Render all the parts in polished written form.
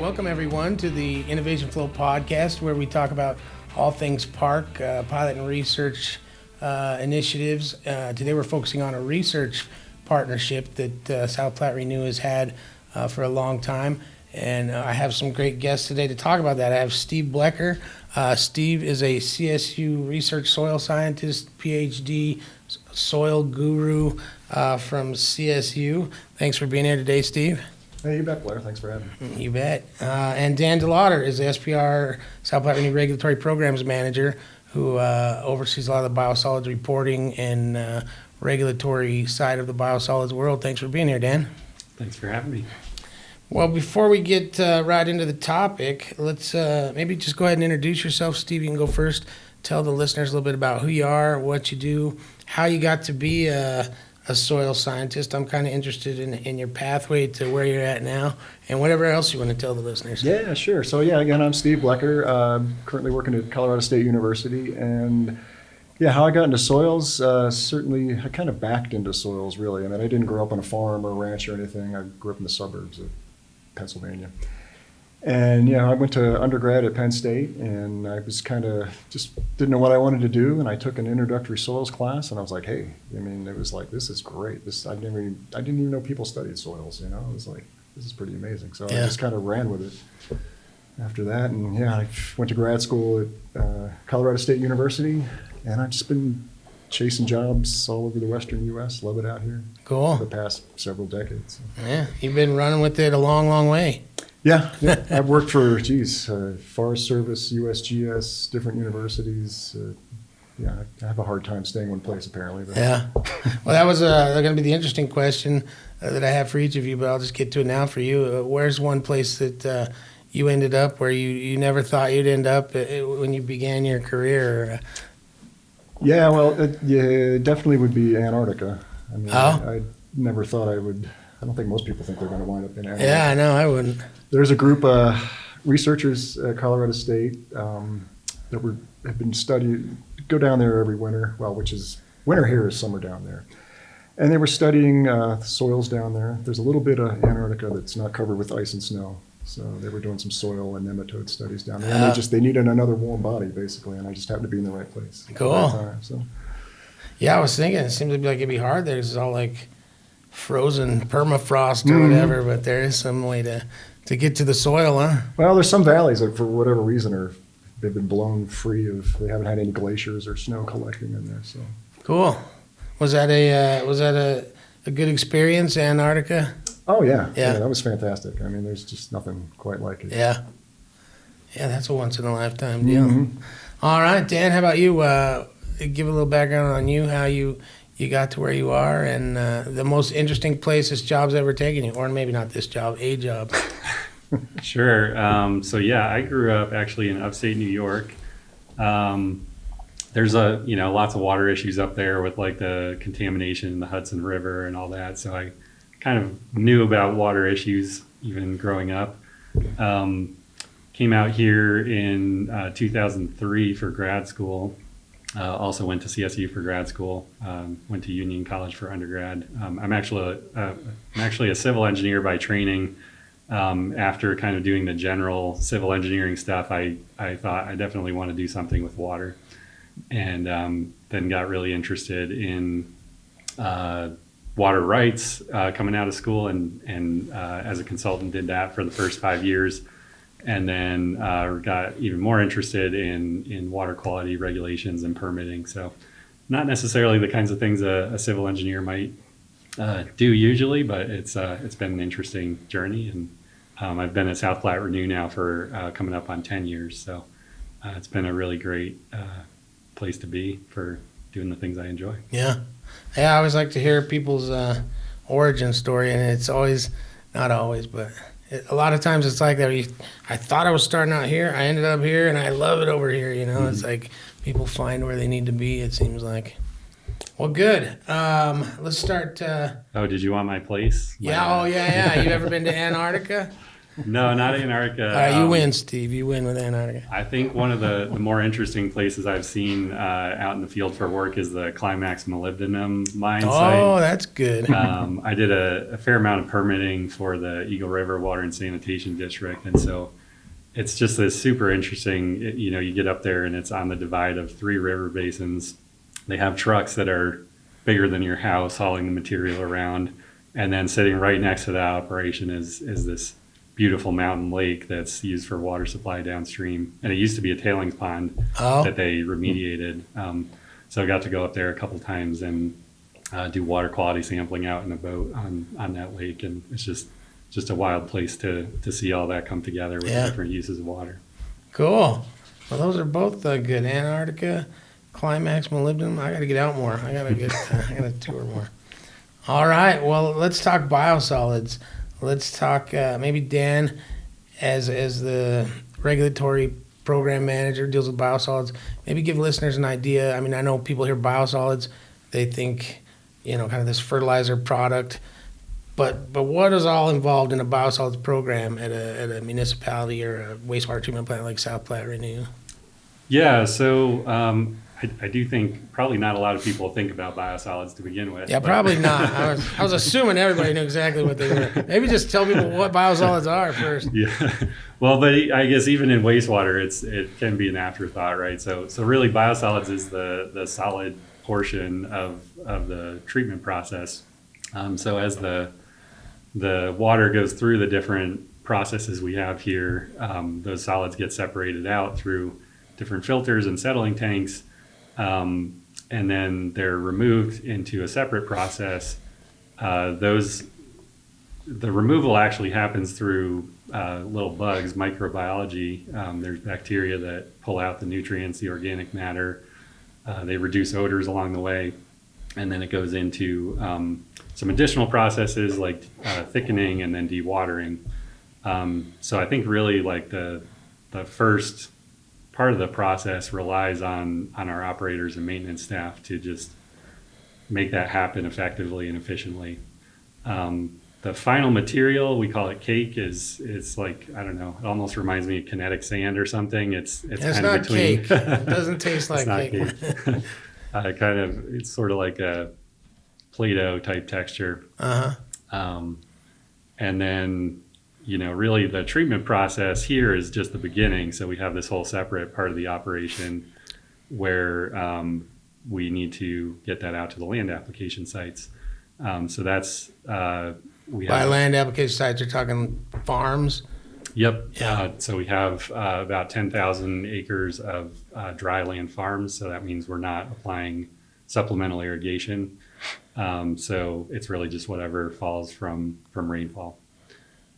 Welcome everyone to the Innovation Flow podcast, where we talk about all things PARC, pilot and research initiatives. Today we're focusing on a research partnership that South Platte Renew has had for a long time. And I have some great guests today to talk about that. I have Steve Blecker. Steve is a CSU research soil scientist, PhD, soil guru from CSU. Thanks for being here today, Steve. Hey, you bet, Blair. Thanks for having me. You bet. And Dan DeLaughter is the SPR, South Platte Renew Regulatory Programs Manager, who oversees a lot of the biosolids reporting and regulatory side of the biosolids world. Thanks for being here, Dan. Thanks for having me. Well, before we get right into the topic, let's maybe just go ahead and introduce yourself. Steve, you can go first. Tell the listeners a little bit about who you are, what you do, how you got to be a soil scientist. I'm kind of interested in your pathway to where you're at now, and whatever else you want to tell the listeners. Yeah, sure. So again, I'm Steve Blecker, currently working at Colorado State University, and how I got into soils, certainly I kind of backed into soils, really. I mean, I didn't grow up on a farm or a ranch or anything. I grew up in the suburbs of Pennsylvania. And I went to undergrad at Penn State, and I was kind of just didn't know what I wanted to do, and I took an introductory soils class, and I was like, hey, I mean, it was like, this is great. I didn't even know people studied soils. It was like, this is pretty amazing. So I just kind of ran with it after that, and I went to grad school at Colorado State University, and I've just been chasing jobs all over the western U.S. Love it out here. Cool. For the past several decades. Yeah, you've been running with it a long, long way. Yeah. I've worked for, Forest Service, USGS, different universities. I have a hard time staying in one place, apparently. But. Yeah. Well, that was going to be the interesting question that I have for each of you, but I'll just get to it now for you. Where's one place that you ended up where you never thought you'd end up when you began your career? Yeah, well, it definitely would be Antarctica. I mean, I never thought I would. I don't think most people think they're going to wind up in Antarctica. Yeah, I know, I wouldn't. There's a group of researchers at Colorado State that have been studying, go down there every winter, which is, winter here is summer down there. And they were studying soils down there. There's a little bit of Antarctica that's not covered with ice and snow. So they were doing some soil and nematode studies down there. And they needed another warm body, basically, and I just happened to be in the right place. Cool. At that time, so. Yeah, I was thinking, it seems to be like it'd be hard there. It's all like frozen permafrost or whatever, but there is some way to get to the soil, huh? Well, there's some valleys that, for whatever reason, they've been blown free of. They haven't had any glaciers or snow collecting in there. So cool. Was that a good experience, Antarctica? Oh yeah, that was fantastic. I mean, there's just nothing quite like it. Yeah, that's a once in a lifetime deal. Mm-hmm. All right, Dan, how about you? Give a little background on you, how you got to where you are, and the most interesting place this job's ever taken you, or maybe not this job, a job. Sure. I grew up actually in upstate New York. There's lots of water issues up there with like the contamination in the Hudson River and all that. So I kind of knew about water issues even growing up. Came out here in 2003 for grad school. Also went to CSU for grad school. Went to Union College for undergrad. I'm actually a civil engineer by training. After kind of doing the general civil engineering stuff, I thought I definitely want to do something with water, and then got really interested in water rights coming out of school, and as a consultant did that for the first 5 years. And then got even more interested in water quality regulations and permitting. So not necessarily the kinds of things a civil engineer might do usually, but it's been an interesting journey. And I've been at South Platte Renew now for coming up on 10 years. So it's been a really great place to be for doing the things I enjoy. Yeah. I always like to hear people's origin story, and it's always, not always, but a lot of times it's like that. I thought I was starting out here, I ended up here, and I love it over here. Mm-hmm. It's like people find where they need to be, it seems like. Well, good. Let's start. Did you want my place? Yeah. You ever been to Antarctica? No, not Antarctica. All right, you win, Steve. You win with Antarctica. I think one of the more interesting places I've seen out in the field for work is the Climax molybdenum mine site. Oh, that's good. I did a fair amount of permitting for the Eagle River Water and Sanitation District, and so it's just this super interesting. You get up there and it's on the divide of 3 river basins. They have trucks that are bigger than your house hauling the material around, and then sitting right next to that operation is this beautiful mountain lake that's used for water supply downstream. And it used to be a tailings pond that they remediated. So I got to go up there a couple times and do water quality sampling out in a boat on that lake, and it's just a wild place to see all that come together with the different uses of water. Cool. Well, those are both good. Antarctica, Climax, molybdenum. I got to get out more. I got to tour more. All right. Well, let's talk biosolids. Let's talk maybe Dan, as the regulatory program manager, deals with biosolids. Maybe give listeners an idea. I mean, I know people hear biosolids, they think, kind of this fertilizer product. But what is all involved in a biosolids program at a municipality or a wastewater treatment plant like South Platte Renew? Yeah, so I do think probably not a lot of people think about biosolids to begin with. Yeah, probably not. I was assuming everybody knew exactly what they were. Maybe just tell people what biosolids are first. Yeah, well, but I guess even in wastewater, it can be an afterthought, right? So really, biosolids is the solid portion of the treatment process. So as the water goes through the different processes we have here, those solids get separated out through different filters and settling tanks, and then they're removed into a separate process. The removal actually happens through little bugs, microbiology. There's bacteria that pull out the nutrients, the organic matter. They reduce odors along the way, and then it goes into some additional processes like thickening and then dewatering. So I think really like the first part of the process relies on our operators and maintenance staff to just make that happen effectively and efficiently. The final material, we call it cake, is like, I don't know, it almost reminds me of kinetic sand or something. It's kind not of between. cake. It doesn't taste like cake. It's sort of like a Play-Doh type texture. And then, really the treatment process here is just the beginning. So we have this whole separate part of the operation where we need to get that out to the land application sites. So that's By land application sites, you're talking farms? Yep. Yeah. So we have about 10,000 acres of dry land farms. So that means we're not applying supplemental irrigation. So it's really just whatever falls from rainfall.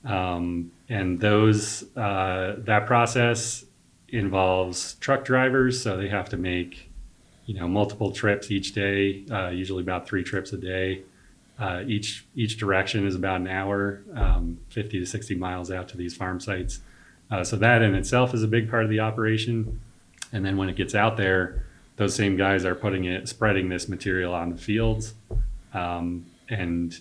And that process involves truck drivers. So they have to make, multiple trips each day, usually about 3 trips a day. Each direction is about an hour, 50 to 60 miles out to these farm sites. So that in itself is a big part of the operation. And then when it gets out there, those same guys are spreading this material on the fields. And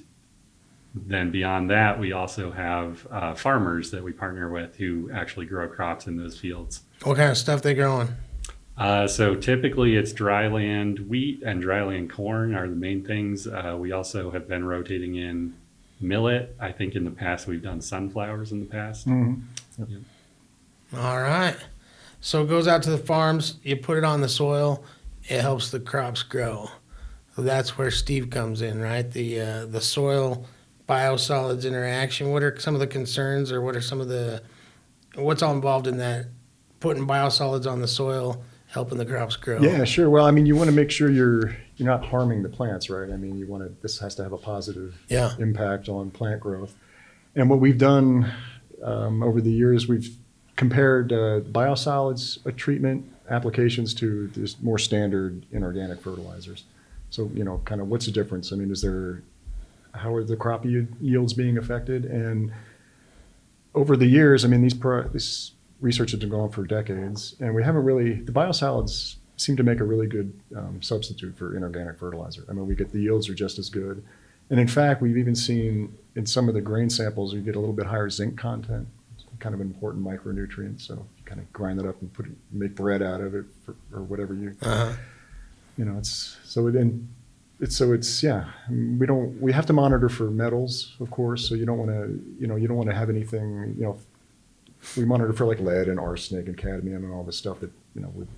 then beyond that, we also have farmers that we partner with who actually grow crops in those fields. What kind of stuff they growing? So typically it's dryland wheat and dryland corn are the main things. We also have been rotating in millet. I think in the past we've done sunflowers in the past. Mm-hmm. Yep. Yep. All right. So it goes out to the farms, you put it on the soil, it helps the crops grow. So that's where Steve comes in, right? The soil biosolids interaction. What are some of the concerns, or what's all involved in that, putting biosolids on the soil, helping the crops grow? Yeah, sure. Well, I mean, you want to make sure you're not harming the plants, right? I mean, this has to have a positive impact on plant growth. And what we've done over the years, we've compared biosolids treatment applications to just more standard inorganic fertilizers. So, kind of what's the difference? I mean, how are the crop yields being affected? And over the years, I mean, this research has been going on for decades, and the biosolids seem to make a really good substitute for inorganic fertilizer. I mean, the yields are just as good. And in fact, we've even seen in some of the grain samples, we get a little bit higher zinc content kind of an important micronutrient. So you kind of grind it up and make bread out of it or whatever you, it's we have to monitor for metals, of course. So you don't want to have anything, we monitor for like lead and arsenic and cadmium and all this stuff that, would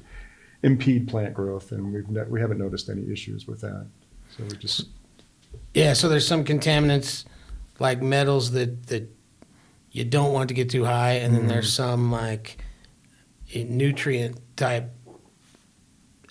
impede plant growth. And we haven't noticed any issues with that. So we just. Yeah. So there's some contaminants like metals that you don't want to get too high. And then there's some like nutrient type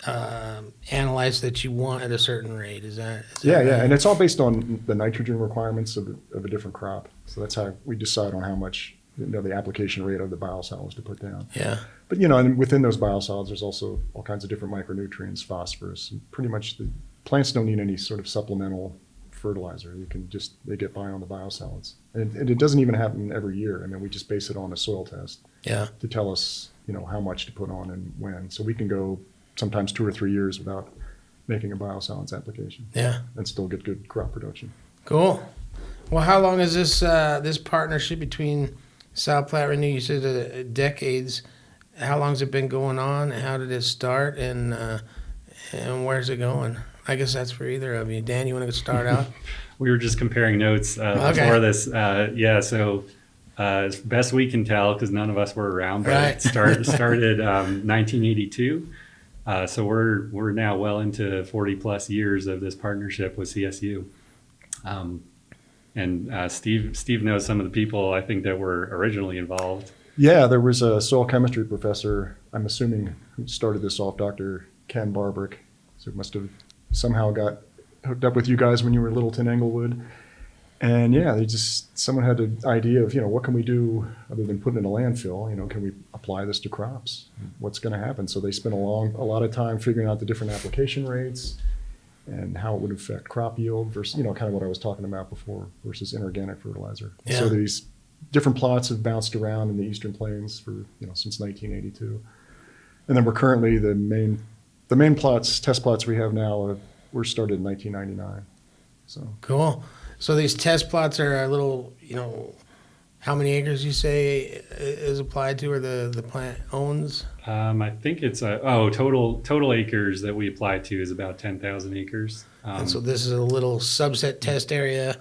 analytes that you want at a certain rate. Is that yeah, right? and it's all based on the nitrogen requirements of a different crop. So that's how we decide on how much the application rate of the biosolids to put down. Yeah. But and within those biosolids, there's also all kinds of different micronutrients, phosphorus, and pretty much the plants don't need any sort of supplemental fertilizer. They get by on the biosolids, and it doesn't even happen every year. I mean, we just base it on a soil test to tell us how much to put on and when. So we can go sometimes 2 or 3 years without making a biosolids application. Yeah. And still get good crop production. Cool. Well, how long is this partnership between South Platte Renew? You said decades. How long has it been going on? How did it start, and where's it going? I guess that's for either of you. Dan, you want to start out? We were just comparing notes before this. So as best we can tell, because none of us were around, but Right. it started 1982. So we're now well into 40 plus years of this partnership with CSU. And Steve knows some of the people I think that were originally involved. Yeah, there was a soil chemistry professor, I'm assuming, who started this off, Dr. Ken Barbrick. So it must have somehow got hooked up with you guys when you were in Littleton, Englewood. And someone had the idea of, what can we do other than put it in a landfill? Can we apply this to crops? What's going to happen? So they spent a lot of time figuring out the different application rates and how it would affect crop yield versus, kind of what I was talking about before versus inorganic fertilizer. Yeah. So these different plots have bounced around in the Eastern Plains for, since 1982. And then we're currently the main test plots we have now were started in 1999. So Cool. So these test plots are a little, how many acres you say is applied to or the plant owns? I think it's total acres that we apply to is about 10,000 acres. And so this is a little subset test area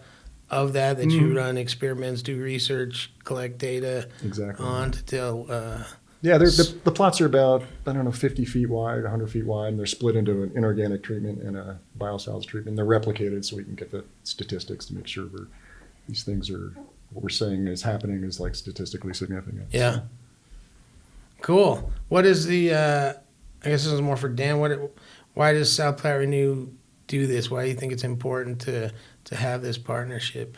of that you run experiments, do research, collect data exactly on to tell. the plots are about 50 feet wide, 100 feet wide, and they're split into an inorganic treatment and a biosolids treatment. They're replicated so we can get the statistics to make sure these things are what we're saying is happening is like statistically significant. Yeah. Cool. What is the? I guess this is more for Dan. Why does South Platte Renew do this? Why do you think it's important to have this partnership?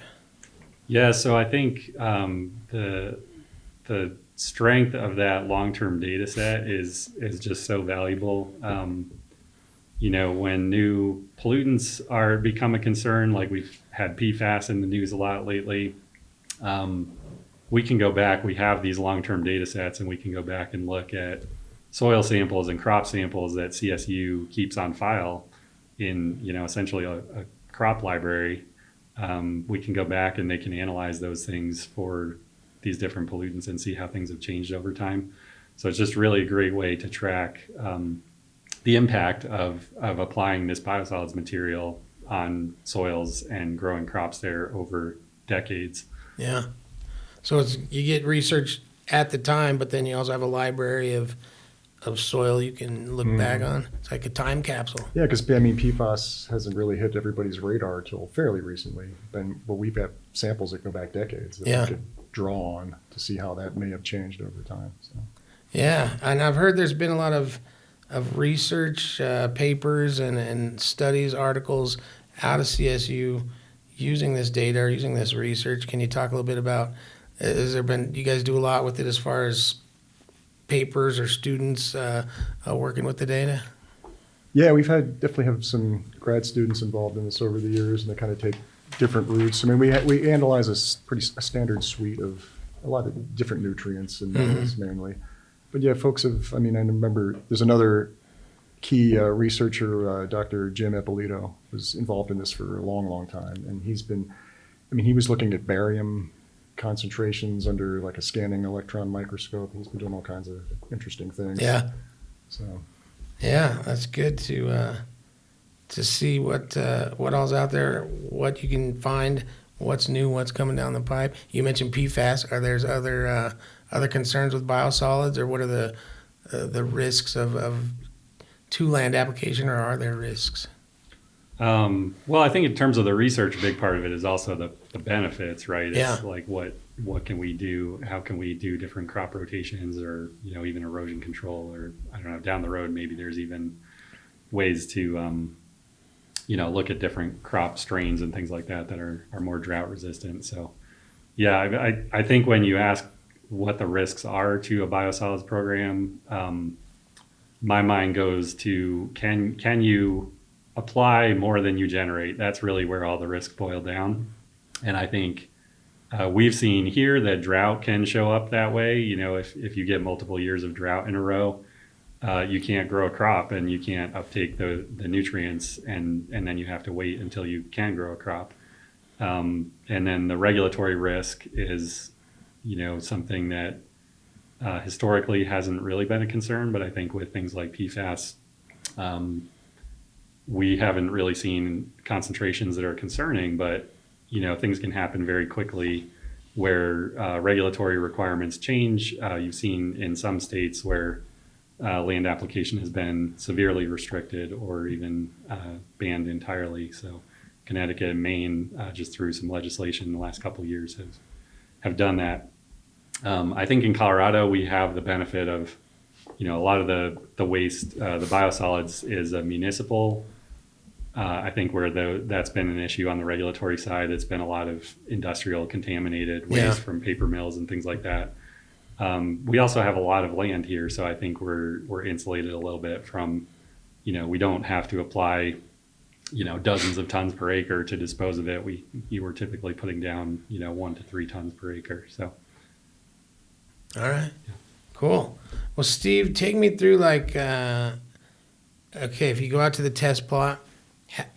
Yeah, so I think the strength of that long-term data set is just so valuable. When new pollutants become a concern, like we've had PFAS in the news a lot lately, we can go back. We have these long-term data sets, and we can go back and look at soil samples and crop samples that CSU keeps on file in, essentially a crop library. We can go back and they can analyze those things for these different pollutants and see how things have changed over time. So it's just really a great way to track the impact of applying this biosolids material on soils and growing crops there over decades. Yeah. So you get research at the time, but then you also have a library of soil you can look back on. It's like a time capsule. Yeah, because PFAS hasn't really hit everybody's radar until fairly recently. But we've got samples that go back decades that we could draw on to see how that may have changed over time. So. Yeah, and I've heard there's been a lot of research papers and studies, articles out of CSU using this data or using this research. Can you talk a little bit about, you guys do a lot with it as far as papers or students working with the data? Yeah, we've definitely have some grad students involved in this over the years, and they kind of take different routes. I mean, we analyze a standard suite of a lot of different nutrients and metals mainly. But yeah, folks I remember there's another key researcher, Dr. Jim Ippolito, was involved in this for a long, long time. And he was looking at barium concentrations under like a scanning electron microscope. He's been doing all kinds of interesting things. Yeah. So Yeah, that's good to see what all's out there, what you can find, what's new, what's coming down the pipe. You mentioned PFAS. Are there other concerns with biosolids, or what are the risks of to land application, or are there risks? Well, I think in terms of the research, a big part of it is also the benefits, right? Yeah. It's like what can we do? How can we do different crop rotations, or even erosion control, or I don't know, down the road maybe there's even ways to look at different crop strains and things like that are more drought resistant. So yeah, I think when you ask what the risks are to a biosolids program, my mind goes to can you apply more than you generate? That's really where all the risks boil down. And I think we've seen here that drought can show up that way. If you get multiple years of drought in a row, you can't grow a crop and you can't uptake the nutrients, and then you have to wait until you can grow a crop. And then the regulatory risk is, something that historically hasn't really been a concern, but I think with things like PFAS, we haven't really seen concentrations that are concerning, but things can happen very quickly where regulatory requirements change. You've seen in some states where land application has been severely restricted or even banned entirely. So Connecticut and Maine, just through some legislation in the last couple of years, have done that. I think in Colorado we have the benefit of, a lot of the waste, the biosolids is a municipal. I think where that's been an issue on the regulatory side, it's been a lot of industrial contaminated waste from paper mills and things like that. We also have a lot of land here, so I think we're insulated a little bit from, we don't have to apply, dozens of tons per acre to dispose of it. You were typically putting down, 1 to 3 tons per acre. So. All right, cool. Well, Steve, take me through okay, if you go out to the test plot,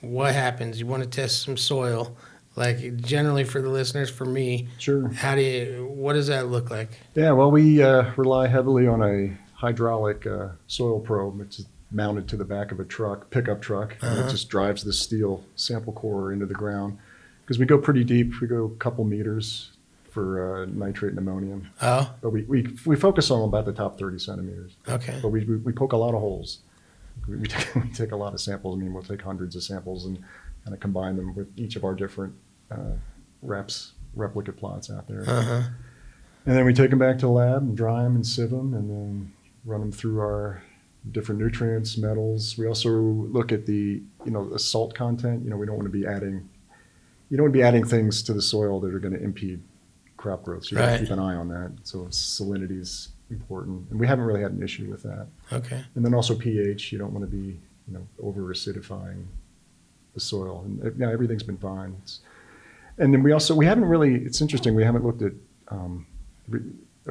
what happens? You want to test some soil, like generally for the listeners, for me. sure. What does that look like? Yeah, well, we rely heavily on a hydraulic soil probe. It's mounted to the back of a pickup truck, and it just drives the steel sample core into the ground. Because we go pretty deep, we go a couple meters for nitrate and ammonium. Oh, But we focus on about the top 30 centimeters. okay. But we poke a lot of holes. We take a lot of samples. I mean, we'll take hundreds of samples and kind of combine them with each of our different replicate plots out there. Uh-huh. And then we take them back to the lab and dry them and sieve them and then run them through our different nutrients, metals. We also look at the salt content. We don't want to be adding things to the soil that are going to impede crop growth. So you got to keep an eye on that. So salinity is important, and we haven't really had an issue with that. Okay. And then also pH. You don't want to be over acidifying the soil. And now everything's been fine. And then we haven't really. It's interesting. We haven't looked at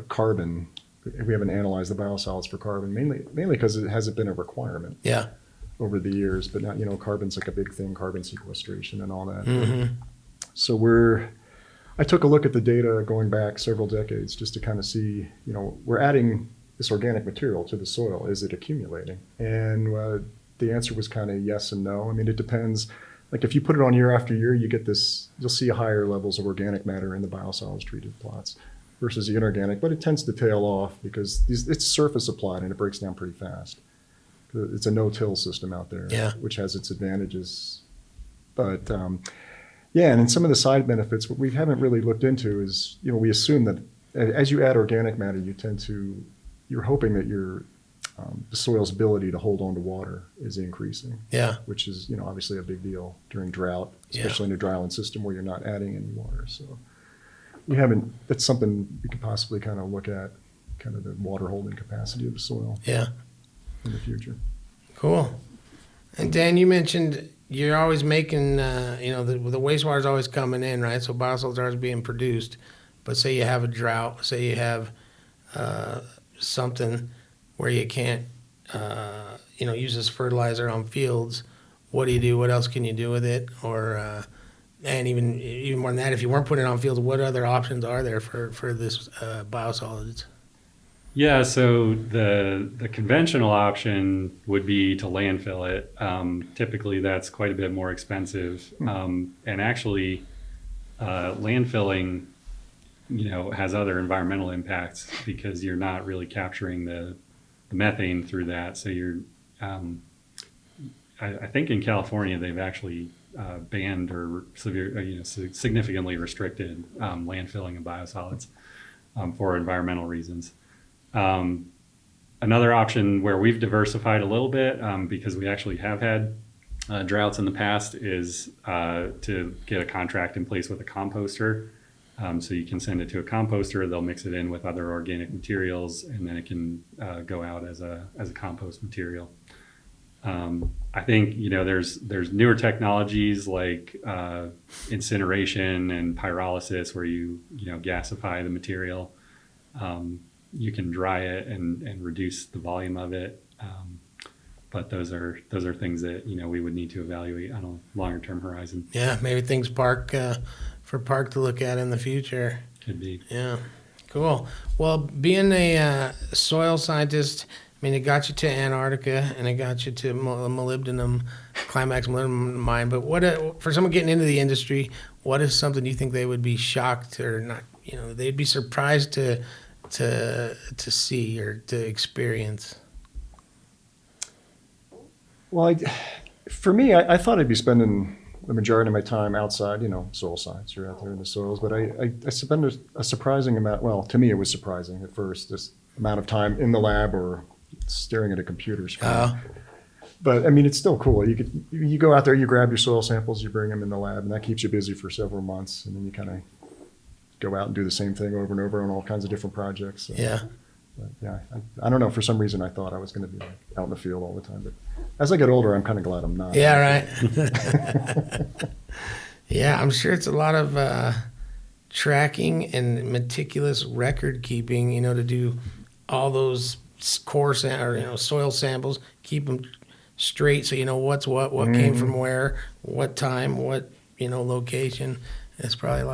carbon. We haven't analyzed the biosolids for carbon, mainly because it hasn't been a requirement. Yeah. Over the years, but now carbon's like a big thing, carbon sequestration and all that. Mm-hmm. So I took a look at the data going back several decades just to kind of see, we're adding this organic material to the soil. Is it accumulating? And the answer was kind of yes and no. I mean, it depends. Like if you put it on year after year, you'll see higher levels of organic matter in the biosolids treated plots versus the inorganic, but it tends to tail off because it's surface applied and it breaks down pretty fast. It's a no-till system out there, which has its advantages. But and then some of the side benefits, what we haven't really looked into is, we assume that as you add organic matter, you're hoping that the soil's ability to hold on to water is increasing. Yeah. Which is, obviously a big deal during drought, especially in a dryland system where you're not adding any water. So that's something we could possibly kind of look at, kind of the water holding capacity of the soil. Yeah. In the future. Cool. And Dan, you mentioned you're always making, the wastewater is always coming in, right? So biosolids are always being produced. But say you have a drought, say you have something where you can't, use this fertilizer on fields. What do you do? What else can you do with it? Or And even more than that, if you weren't putting it on fields, what other options are there for this biosolids? Yeah, so the conventional option would be to landfill it. Typically, that's quite a bit more expensive, and actually, landfilling, has other environmental impacts because you're not really capturing the methane through that. So you're, I think in California they've actually banned or significantly restricted landfilling of biosolids for environmental reasons. Another option where we've diversified a little bit because we actually have had droughts in the past is to get a contract in place with a composter. So you can send it to a composter, they'll mix it in with other organic materials, and then it can go out as a compost material. I think there's newer technologies like incineration and pyrolysis where you gasify the material. You can dry it and reduce the volume of it, but those are things that we would need to evaluate on a longer term horizon. Yeah, maybe things for PARC to look at in the future. Could be. Yeah, cool. Well, being a soil scientist, I mean, it got you to Antarctica and it got you to Climax molybdenum mine. But what for someone getting into the industry, what is something you think they would be shocked or not? They'd be surprised to see or to experience. Well, for me, I thought I'd be spending the majority of my time outside, soil science, you're out there in the soils, but I spend a surprising amount, well, to me it was surprising at first, this amount of time in the lab or staring at a computer screen. But I mean, it's still cool. You go out there, you grab your soil samples, you bring them in the lab, and that keeps you busy for several months, and then you kind of go out and do the same thing over and over on all kinds of different projects. So, yeah. But yeah, I don't know. For some reason, I thought I was going to be out in the field all the time. But as I get older, I'm kind of glad I'm not. Yeah, right. Yeah, I'm sure it's a lot of tracking and meticulous record keeping. To do all those core soil samples, keep them straight, so you know what's what came from where, what time, what location. It's probably a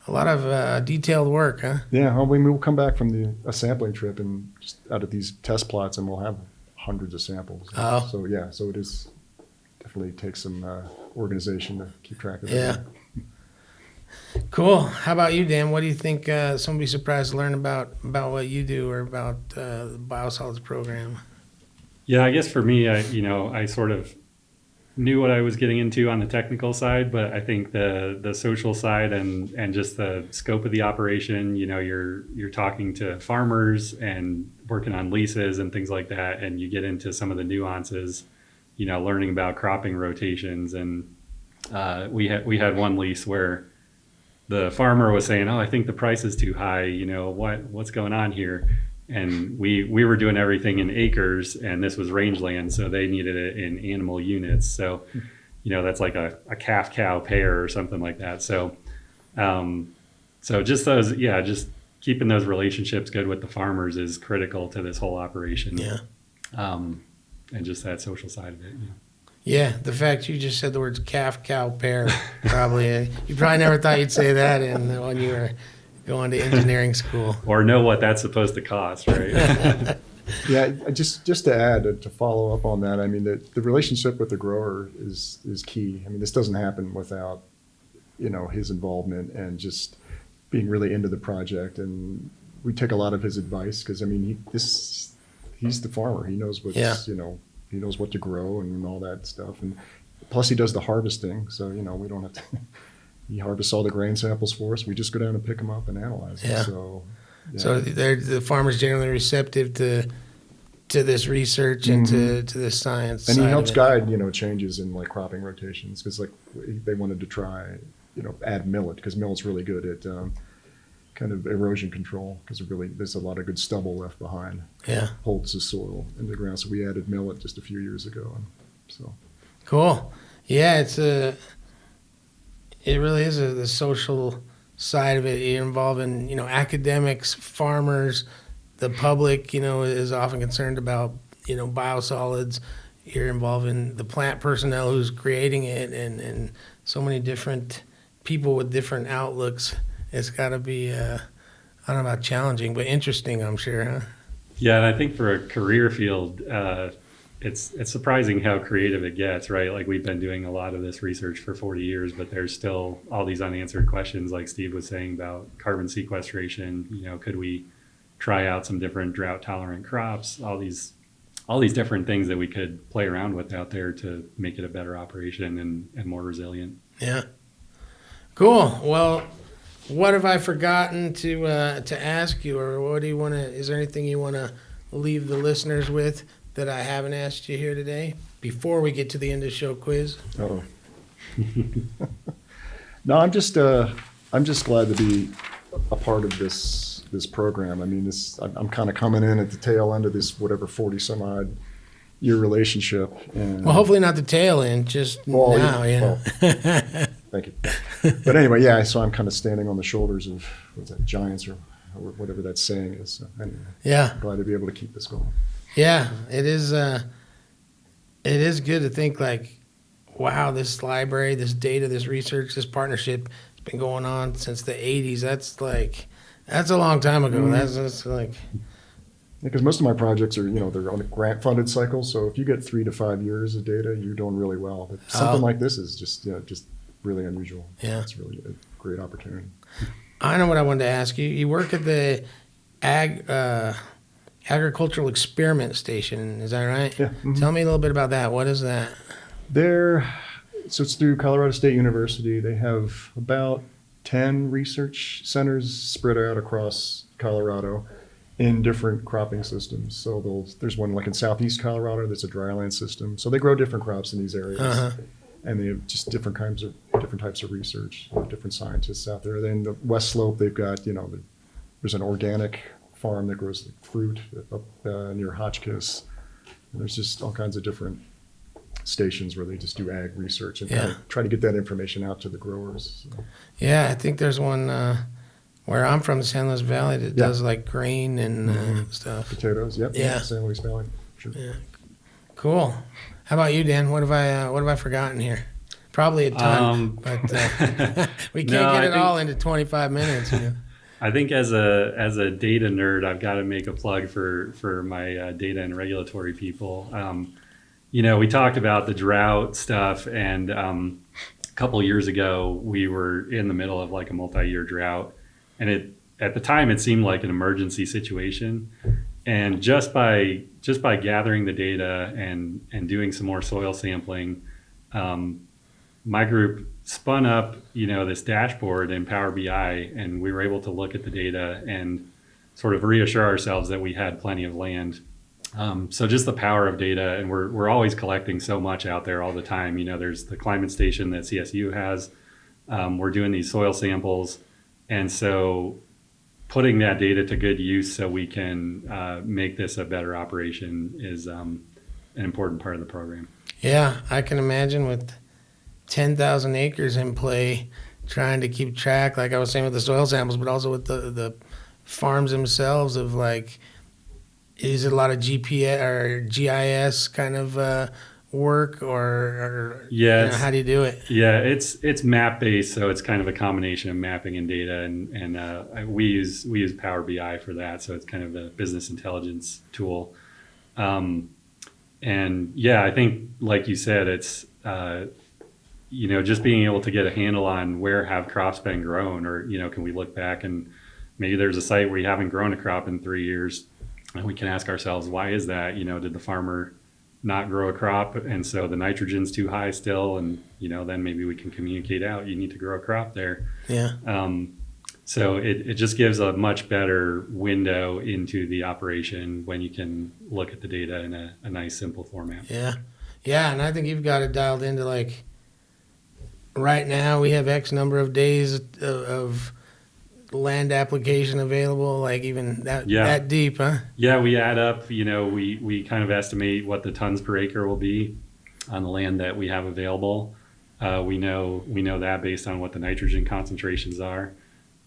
lot of detailed work, huh? Yeah, well, we'll come back from a sampling trip and just out of these test plots, and we'll have hundreds of samples. Oh. So yeah, so it is definitely takes some organization to keep track of that. Yeah. Cool. How about you, Dan? What do you think someone be surprised to learn about what you do or about the biosolids program? Yeah, I guess for me, I sort of knew what I was getting into on the technical side, but I think the social side and just the scope of the operation, you're talking to farmers and working on leases and things like that, and you get into some of the nuances, learning about cropping rotations. And we had one lease where the farmer was saying, "Oh, I think the price is too high. What's going on here?" And we were doing everything in acres, and this was rangeland, so they needed it in animal units. So, that's like a calf cow pair or something like that. So, just just keeping those relationships good with the farmers is critical to this whole operation. Yeah. And just that social side of it. Yeah, the fact you just said the words calf cow pair, probably you probably never thought you'd say that when you were going to engineering school. Or know what that's supposed to cost, right? Yeah, just to add, to follow up on that, I mean, the relationship with the grower is key. I mean, this doesn't happen without, his involvement and just being really into the project. And we take a lot of his advice because, I mean, he's the farmer. He knows what's, he knows what to grow and all that stuff. And plus he does the harvesting. So, we don't have to... He harvests all the grain samples for us. We just go down and pick them up and analyze them. Yeah. So the farmer's generally receptive to this research and to this science. And he helps guide, changes in like cropping rotations because like they wanted to try, add millet because millet's really good at kind of erosion control because there's a lot of good stubble left behind. Yeah. Holds the soil in the ground. So we added millet just a few years ago. And so. Cool. Yeah, it really is the social side of it. You're involving, academics, farmers, the public, is often concerned about, biosolids, you're involving the plant personnel who's creating it, and so many different people with different outlooks. It's got to be, I don't know about challenging, but interesting, I'm sure, huh? Yeah, and I think for a career field, it's surprising how creative it gets, right? Like we've been doing a lot of this research for 40 years, but there's still all these unanswered questions, like Steve was saying about carbon sequestration. Could we try out some different drought tolerant crops? All these different things that we could play around with out there to make it a better operation and more resilient. Yeah. Cool. Well, what have I forgotten to ask you, or what do you want to? Is there anything you want to leave the listeners with that I haven't asked you here today before we get to the end of the show quiz? Oh. No, I'm just glad to be a part of this program. I mean, I'm kind of coming in at the tail end of this 40 some odd year relationship. And, well, hopefully not the tail end, just now. Well, thank you. But anyway, yeah. So I'm kind of standing on the shoulders of giants or whatever that saying is. So anyway, yeah. I'm glad to be able to keep this going. Yeah, it is. It is good to think like, wow, this library, this data, this research, this partnership has been going on since the '80s. That's a long time ago. Mm-hmm. That's like. Because most of my projects are, they're on a grant-funded cycle. So if you get 3 to 5 years of data, you're doing really well. But something like this is just really unusual. Yeah, it's really a great opportunity. I know what I wanted to ask you. You work at the Agricultural Experiment Station, is that right? Yeah. Mm-hmm. Tell me a little bit about that. What is that? So it's through Colorado State University. They have about 10 research centers spread out across Colorado in different cropping systems. So there's one like in southeast Colorado that's a dryland system. So they grow different crops in these areas. Uh-huh. And they have just different types of research, different scientists out there. Then the West Slope, they've got, there's an organic farm that grows fruit up near Hotchkiss. And there's just all kinds of different stations where they just do ag research and kind of try to get that information out to the growers. So. Yeah, I think there's one where I'm from, the San Luis Valley, that does like grain and stuff. Potatoes, yep. Yeah. San Luis Valley, sure. Yeah. Cool. How about you, Dan? What have I forgotten here? Probably a ton, but we can't get it all into 25 minutes. I think as a data nerd, I've got to make a plug for my data and regulatory people. We talked about the drought stuff, and a couple of years ago, we were in the middle of like a multi-year drought, and at the time it seemed like an emergency situation. And just by gathering the data and doing some more soil sampling, my group spun up, this dashboard in Power BI, and we were able to look at the data and sort of reassure ourselves that we had plenty of land. So just the power of data, and we're always collecting so much out there all the time. There's the climate station that CSU has. We're doing these soil samples, and so putting that data to good use so we can make this a better operation is an important part of the program. Yeah, I can imagine with 10,000 acres in play, trying to keep track, like I was saying with the soil samples, but also with the farms themselves of like, is it a lot of GPS or GIS kind of work or how do you do it? Yeah, it's map based, so it's kind of a combination of mapping and data, and we use Power BI for that, so it's kind of a business intelligence tool. And yeah, I think like you said, it's just being able to get a handle on where have crops been grown, or can we look back and maybe there's a site where you haven't grown a crop in 3 years, and we can ask ourselves, why is that? Did the farmer not grow a crop, and so the nitrogen's too high still, and then maybe we can communicate out, you need to grow a crop there. Yeah. So it just gives a much better window into the operation when you can look at the data in a nice simple format. Yeah, and I think you've got it dialed into like right now we have X number of days of land application available, like even that deep, huh? Yeah, we add up, we kind of estimate what the tons per acre will be on the land that we have available. We know that based on what the nitrogen concentrations are.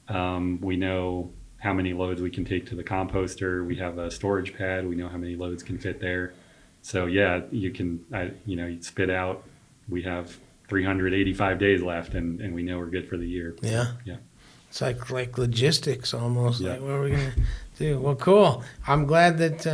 We know how many loads we can take to the composter. We have a storage pad. We know how many loads can fit there. So yeah, you spit out, we have 385 days left, and we know we're good for the year. Yeah. Yeah. It's like logistics almost. Yeah. Like, what are we gonna do? Well, cool. I'm glad that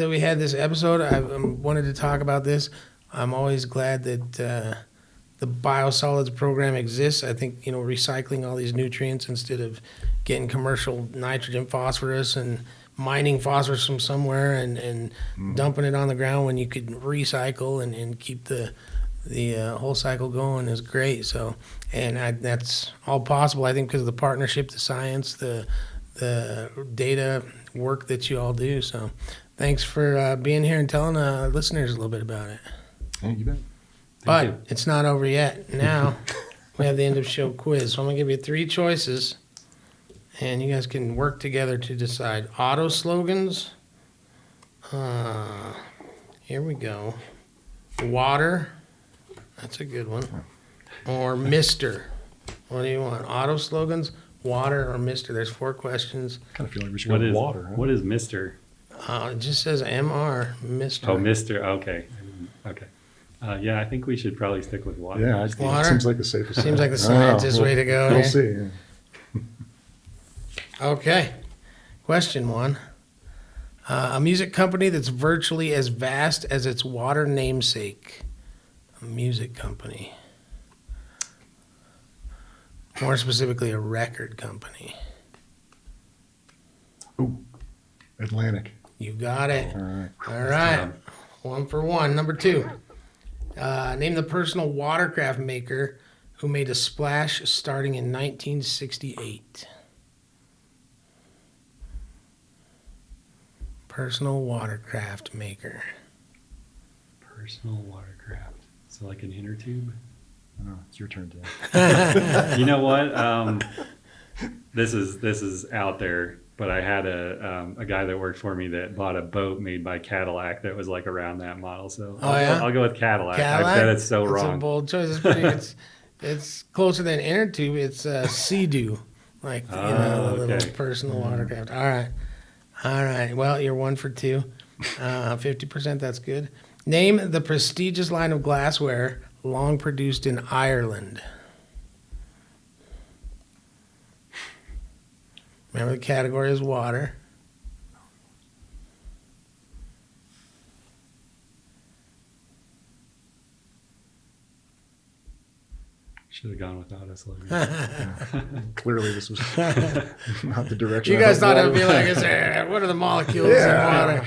we had this episode. I wanted to talk about this. I'm always glad that the biosolids program exists. I think recycling all these nutrients instead of getting commercial nitrogen, phosphorus, and mining phosphorus from somewhere and dumping it on the ground when you could recycle and keep the whole cycle going is great. So, and that's all possible, I think, because of the partnership, the science, the data work that you all do. So thanks for being here and telling listeners a little bit about it. Yeah, you bet. But it's not over yet. Now we have the end of show quiz. So I'm going to give you 3 choices, and you guys can work together to decide. Auto slogans. Here we go. Water. That's a good one. Or Mr. What do you want? Auto slogans, water, or Mr.? There's 4 questions. I kind of feel like we should go with water. Huh? What is Mr.? It just says MR, Mr. Oh, Mr. Okay. Yeah, I think we should probably stick with water. Yeah, it Water? seems like the safest. Seems like the scientist way to go. We'll eh? see. Yeah. Okay. Question 1. A music company that's virtually as vast as its water namesake. A music company. More specifically, a record company. Ooh, Atlantic. You got it. All right. All right. 1 for 1. Number 2. Name the personal watercraft maker who made a splash starting in 1968. Personal watercraft maker. Personal watercraft. So like an inner tube? Oh, it's your turn, Dan. You know what? This is out there, but I had a guy that worked for me that bought a boat made by Cadillac that was like around that model. So I'll go with Cadillac. I bet it's so wrong. It's a bold choice. It's pretty. It's closer than inner tube. It's Sea-Doo, like the little personal watercraft. All right. Well, you're 1 for 2. 50%. That's good. Name the prestigious line of glassware long produced in Ireland. Remember, the category is water. Should have gone without us. Like Clearly, this was not the direction. You guys thought it would be like, what are the molecules in water?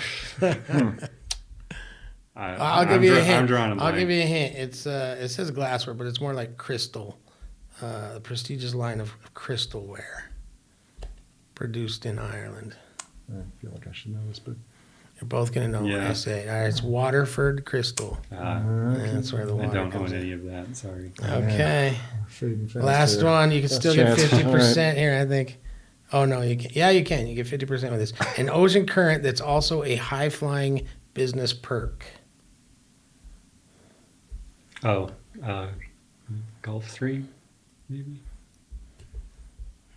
I'll give you a hint. I'm drawing a blank. I'll give you a hint. It says glassware, but it's more like crystal. The prestigious line of crystalware produced in Ireland. I feel like I should know this, but You're both going to know what I say. All right, it's Waterford Crystal. That's where the water I don't comes own in. any of that. Sorry. Okay. fading fast Last here. one. You can Last still get chance. 50% here, I think. Oh, no, you can. Yeah, you can. You get 50% with this. An ocean current that's also a high-flying business perk. Oh, Gulfstream, maybe?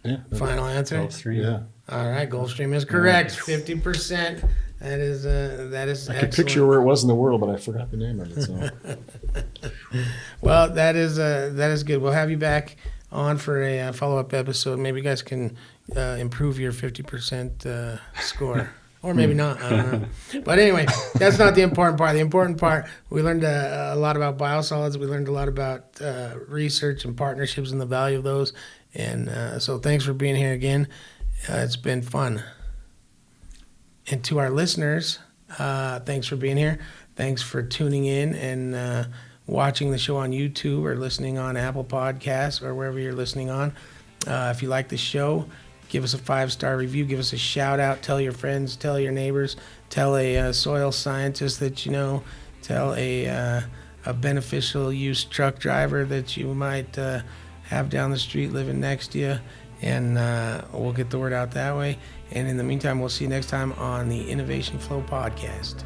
Yeah. Final answer? Gulfstream? Yeah. All right, Gulfstream is correct. Nice. 50%. That is I excellent. could picture where it was in the world, but I forgot the name of it. So. Well, that is good. We'll have you back on for a follow-up episode. Maybe you guys can improve your 50% score. Or maybe not. I don't know. But anyway, that's not the important part. The important part, we learned a lot about biosolids. We learned a lot about research and partnerships and the value of those. And so thanks for being here again. It's been fun. And to our listeners, thanks for being here. Thanks for tuning in and watching the show on YouTube or listening on Apple Podcasts or wherever you're listening on. If you like the show, give us a 5-star review. Give us a shout out. Tell your friends. Tell your neighbors. Tell a soil scientist that you know. Tell a beneficial use truck driver that you might have down the street living next to you. And we'll get the word out that way. And in the meantime, we'll see you next time on the Innovation Flow podcast.